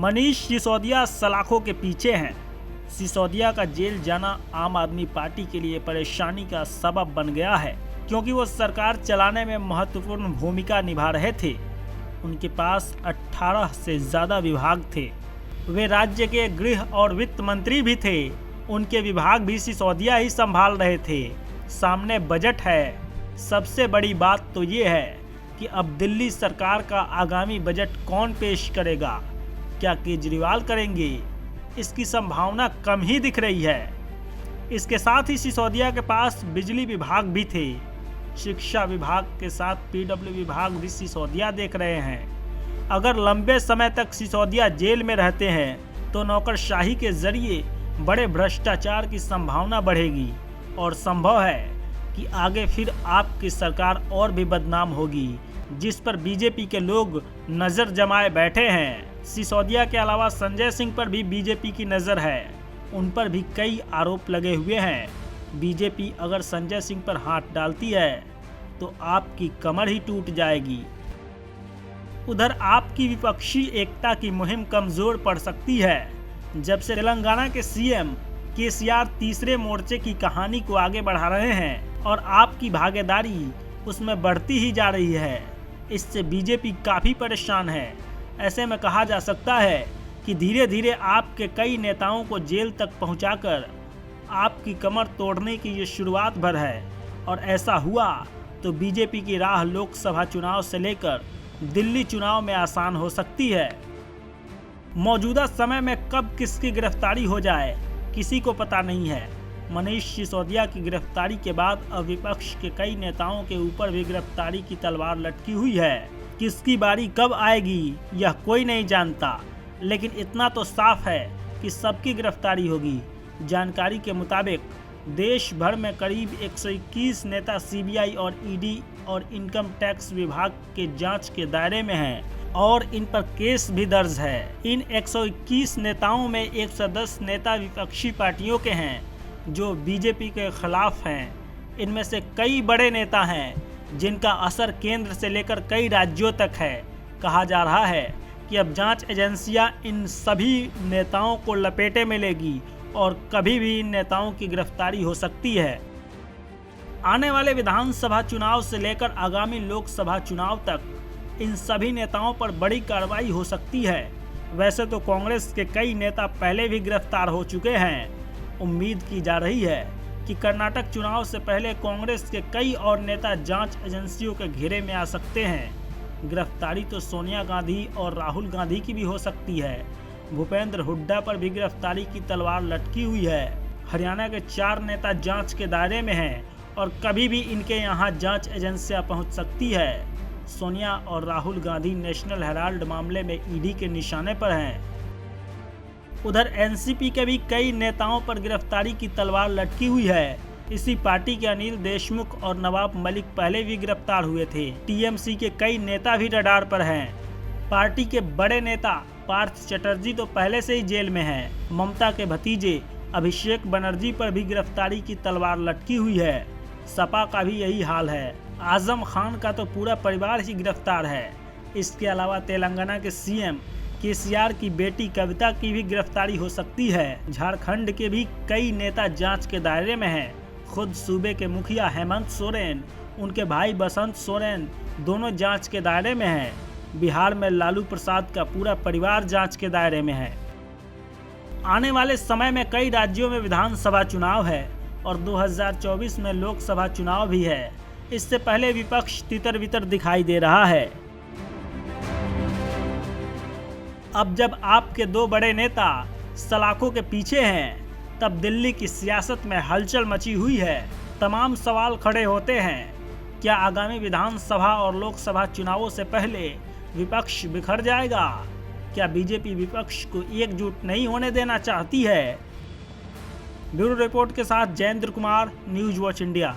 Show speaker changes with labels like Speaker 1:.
Speaker 1: मनीष सिसोदिया सलाखों के पीछे हैं। सिसोदिया का जेल जाना आम आदमी पार्टी के लिए परेशानी का सबब बन गया है, क्योंकि वो सरकार चलाने में महत्वपूर्ण भूमिका निभा रहे थे। उनके पास 18 से ज़्यादा विभाग थे। वे राज्य के गृह और वित्त मंत्री भी थे। उनके विभाग भी सिसोदिया ही संभाल रहे थे। सामने बजट है। सबसे बड़ी बात तो ये है कि अब दिल्ली सरकार का आगामी बजट कौन पेश करेगा? क्या केजरीवाल करेंगे? इसकी संभावना कम ही दिख रही है। इसके साथ ही सिसोदिया के पास बिजली विभाग भी थे। शिक्षा विभाग के साथ पीडब्ल्यू विभाग भी सिसोदिया देख रहे हैं। अगर लंबे समय तक सिसोदिया जेल में रहते हैं तो नौकरशाही के जरिए बड़े भ्रष्टाचार की संभावना बढ़ेगी और संभव है कि आगे फिर आपकी सरकार और भी बदनाम होगी, जिस पर बीजेपी के लोग नज़र जमाए बैठे हैं। सिसोदिया के अलावा संजय सिंह पर भी बीजेपी की नज़र है। उन पर भी कई आरोप लगे हुए हैं। बीजेपी अगर संजय सिंह पर हाथ डालती है तो आपकी कमर ही टूट जाएगी। उधर आपकी विपक्षी एकता की मुहिम कमज़ोर पड़ सकती है। जब से तेलंगाना के सीएम केसीआर तीसरे मोर्चे की कहानी को आगे बढ़ा रहे हैं और आपकी भागीदारी उसमें बढ़ती ही जा रही है, इससे बीजेपी काफ़ी परेशान है। ऐसे में कहा जा सकता है कि धीरे धीरे आपके कई नेताओं को जेल तक पहुंचाकर आपकी कमर तोड़ने की ये शुरुआत भर है, और ऐसा हुआ तो बीजेपी की राह लोकसभा चुनाव से लेकर दिल्ली चुनाव में आसान हो सकती है। मौजूदा समय में कब किसकी गिरफ्तारी हो जाए किसी को पता नहीं है। मनीष सिसोदिया की गिरफ्तारी के बाद अब विपक्ष के कई नेताओं के ऊपर भी गिरफ्तारी की तलवार लटकी हुई है। किसकी बारी कब आएगी यह कोई नहीं जानता, लेकिन इतना तो साफ है कि सबकी गिरफ्तारी होगी। जानकारी के मुताबिक देश भर में करीब 121 नेता सीबीआई और ईडी और इनकम टैक्स विभाग के जांच के दायरे में हैं और इन पर केस भी दर्ज है। इन 121 नेताओं में 110 नेता विपक्षी पार्टियों के हैं जो बीजेपी के खिलाफ हैं। इनमें से कई बड़े नेता हैं जिनका असर केंद्र से लेकर कई राज्यों तक है। कहा जा रहा है कि अब जांच एजेंसियां इन सभी नेताओं को लपेटे में लेगी और कभी भी इन नेताओं की गिरफ्तारी हो सकती है। आने वाले विधानसभा चुनाव से लेकर आगामी लोकसभा चुनाव तक इन सभी नेताओं पर बड़ी कार्रवाई हो सकती है। वैसे तो कांग्रेस के कई नेता पहले भी गिरफ्तार हो चुके हैं। उम्मीद की जा रही है कि कर्नाटक चुनाव से पहले कांग्रेस के कई और नेता जांच एजेंसियों के घेरे में आ सकते हैं। गिरफ्तारी तो सोनिया गांधी और राहुल गांधी की भी हो सकती है। भूपेंद्र हुड्डा पर भी गिरफ्तारी की तलवार लटकी हुई है। हरियाणा के 4 नेता जांच के दायरे में हैं और कभी भी इनके यहाँ जांच एजेंसियां पहुँच सकती है। सोनिया और राहुल गांधी नेशनल हेराल्ड मामले में ईडी के निशाने पर हैं। उधर एनसीपी के भी कई नेताओं पर गिरफ्तारी की तलवार लटकी हुई है। इसी पार्टी के अनिल देशमुख और नवाब मलिक पहले भी गिरफ्तार हुए थे। टीएमसी के कई नेता भी रडार पर हैं। पार्टी के बड़े नेता पार्थ चटर्जी तो पहले से ही जेल में हैं। ममता के भतीजे अभिषेक बनर्जी पर भी गिरफ्तारी की तलवार लटकी हुई है। सपा का भी यही हाल है। आजम खान का तो पूरा परिवार ही गिरफ्तार है। इसके अलावा तेलंगाना के सीएम केसीआर की बेटी कविता की भी गिरफ्तारी हो सकती है। झारखंड के भी कई नेता जांच के दायरे में हैं। खुद सूबे के मुखिया हेमंत सोरेन, उनके भाई बसंत सोरेन दोनों जांच के दायरे में हैं। बिहार में लालू प्रसाद का पूरा परिवार जांच के दायरे में है। आने वाले समय में कई राज्यों में विधानसभा चुनाव है और 2024 में लोकसभा चुनाव भी है। इससे पहले विपक्ष तितर बितर दिखाई दे रहा है। अब जब आपके 2 बड़े नेता सलाखों के पीछे हैं, तब दिल्ली की सियासत में हलचल मची हुई है। तमाम सवाल खड़े होते हैं, क्या आगामी विधानसभा और लोकसभा चुनावों से पहले विपक्ष बिखर जाएगा? क्या बीजेपी विपक्ष को एकजुट नहीं होने देना चाहती है? ब्यूरो रिपोर्ट के साथ Jayendra Kumar, news watch India.